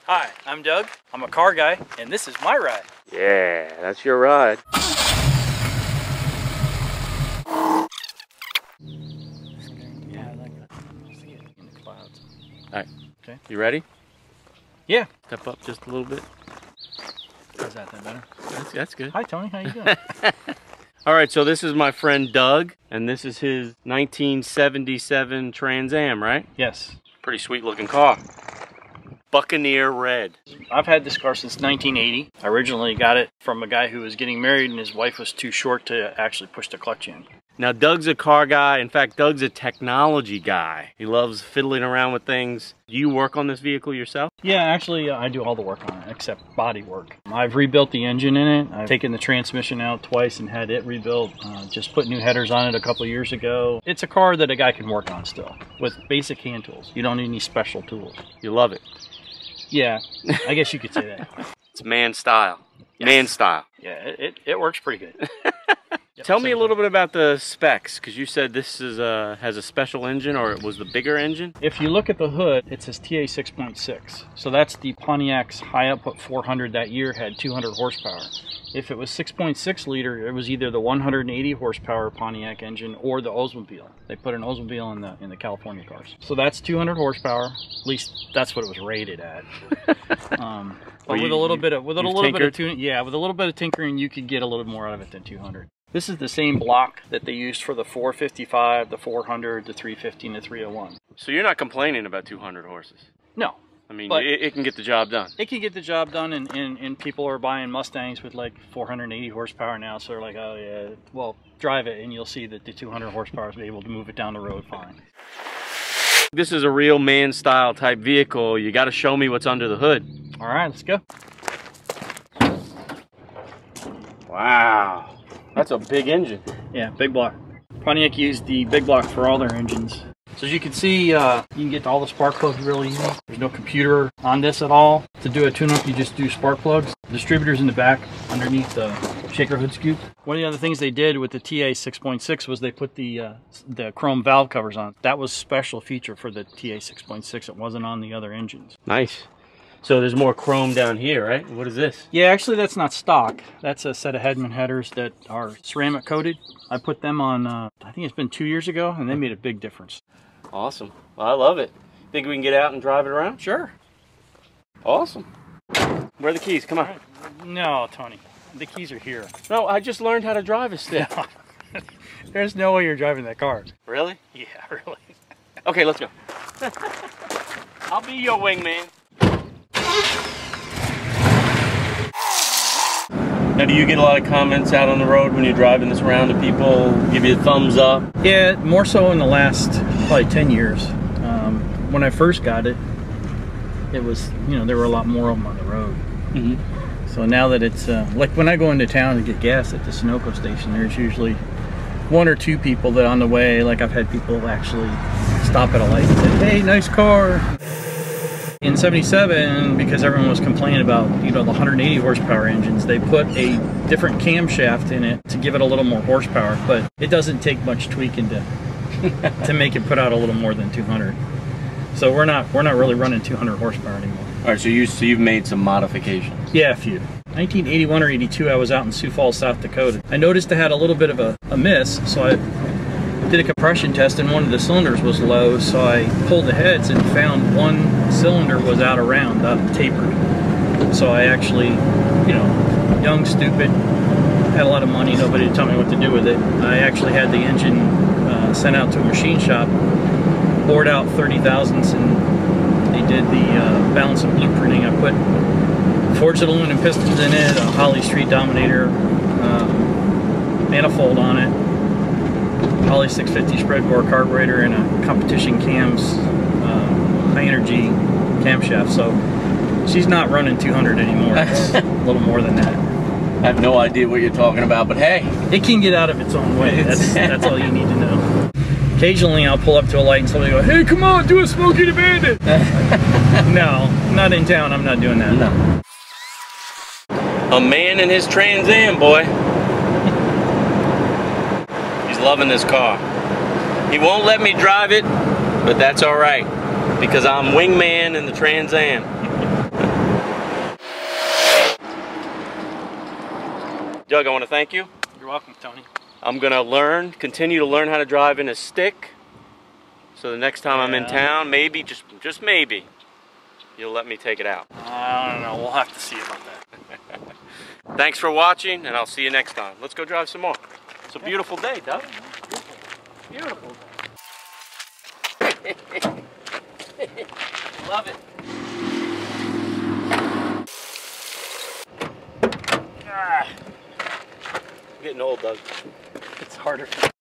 Hi, I'm Doug. I'm a car guy, and this is my ride. Yeah, that's your ride. Yeah, I like that. See it in the clouds. All right. Okay. You ready? Yeah. Step up just a little bit. How's that better? That's good. Hi, Tony. How you doing? All right, so this is my friend Doug, and this is his 1977 Trans Am, right? Yes. Pretty sweet looking car. Buccaneer red. I've had this car since 1980. I originally got it from a guy who was getting married and his wife was too short to actually push the clutch in. Now Doug's a car guy. In fact, Doug's a technology guy. He loves fiddling around with things. Do you work on this vehicle yourself? Yeah, actually, I do all the work on it except body work. I've rebuilt the engine in it. I've taken the transmission out twice and had it rebuilt. Just put new headers on it a couple of years ago. It's a car that a guy can work on still with basic hand tools. You don't need any special tools. You love it. Yeah, I guess you could say that. It's man style. Yes. Man style. Yeah, it works pretty good. Yep, Tell me a little bit about the specs, because you said this is has a special engine, or it was the bigger engine? If you look at the hood, it says TA 6.6. So that's the Pontiac's high output 400 that year had 200 horsepower. If it was 6.6 liter, it was either the 180 horsepower Pontiac engine or the Oldsmobile. They put an Oldsmobile in the California cars. So that's 200 horsepower. At least that's what it was rated at. But with a little bit of tuning, yeah, with a little bit of tinkering, you could get a little more out of it than 200. This is the same block that they used for the 455, the 400, the 350, and the 301. So you're not complaining about 200 horses? No. I mean, but it can get the job done. It can get the job done, and people are buying Mustangs with like 480 horsepower now, so they're like, oh yeah, well, drive it and you'll see that the 200 horsepower is able to move it down the road fine. This is a real man style type vehicle. You got to show me what's under the hood. All right, let's go. Wow. That's a big engine. Yeah, big block. Pontiac used the big block for all their engines. So as you can see, you can get all the spark plugs really easy. There's no computer on this at all. To do a tune-up, you just do spark plugs. Distributors in the back underneath the shaker hood scoop. One of the other things they did with the TA 6.6 was they put the chrome valve covers on. That was a special feature for the TA 6.6. It wasn't on the other engines. Nice. So there's more chrome down here, right? What is this? Yeah, actually that's not stock. That's a set of Hedman headers that are ceramic coated. I put them on, I think it's been 2 years ago, and they made a big difference. Awesome. Well, I love it. Think we can get out and drive it around? Sure. Awesome. Where are the keys? Come on. Right. No, Tony. The keys are here. No, I just learned how to drive a stick. No. There's no way you're driving that car. Really? Yeah, really. Okay, let's go. I'll be your wingman. Now, do you get a lot of comments out on the road when you're driving this around? Do people give you a thumbs up? Yeah, more so in the last probably 10 years. When I first got it, it was, you know, there were a lot more of them on the road. Mm-hmm. So now that it's, like when I go into town to get gas at the Sunoco station, there's usually one or two people that on the way, like I've had people actually stop at a light and say, hey, nice car. In 77, because everyone was complaining about, you know, the 180 horsepower engines, they put a different camshaft in it to give it a little more horsepower, but it doesn't take much tweaking to make it put out a little more than 200. So we're not really running 200 horsepower anymore. All right, so you've made some modifications. Yeah, a few. 1981 or 82, I was out in Sioux Falls, South Dakota. I noticed I had a little bit of a miss, so I did a compression test and one of the cylinders was low, so I pulled the heads and found one cylinder was out of round, out tapered. So I actually, you know, young, stupid, had a lot of money, nobody to tell me what to do with it. I actually had the engine sent out to a machine shop, bored out 30 thousandths, and they did the balance and blueprinting. I put forged aluminum pistons in it, a Holly Street Dominator manifold on it, Holly 650 spread bore carburetor, and a competition cams high energy camshaft. So she's not running 200 anymore. It's a little more than that. I have no idea what you're talking about, but hey, it can get out of its own way. That's all you need to know. Occasionally I'll pull up to a light and somebody will go, hey, come on, do a Smokey the Bandit. No, not in town. I'm not doing that. No. A man in his Trans Am, boy. He's loving this car. He won't let me drive it, but that's all right, because I'm wingman in the Trans Am. Doug, I want to thank you. You're welcome, Tony. I'm going to continue to learn how to drive in a stick. So the next time I'm in town, maybe, just maybe, you'll let me take it out. I don't know. We'll have to see about that. Thanks for watching, and I'll see you next time. Let's go drive some more. It's a beautiful day, Doug. Beautiful. Love it. Getting old, Doug. It's harder for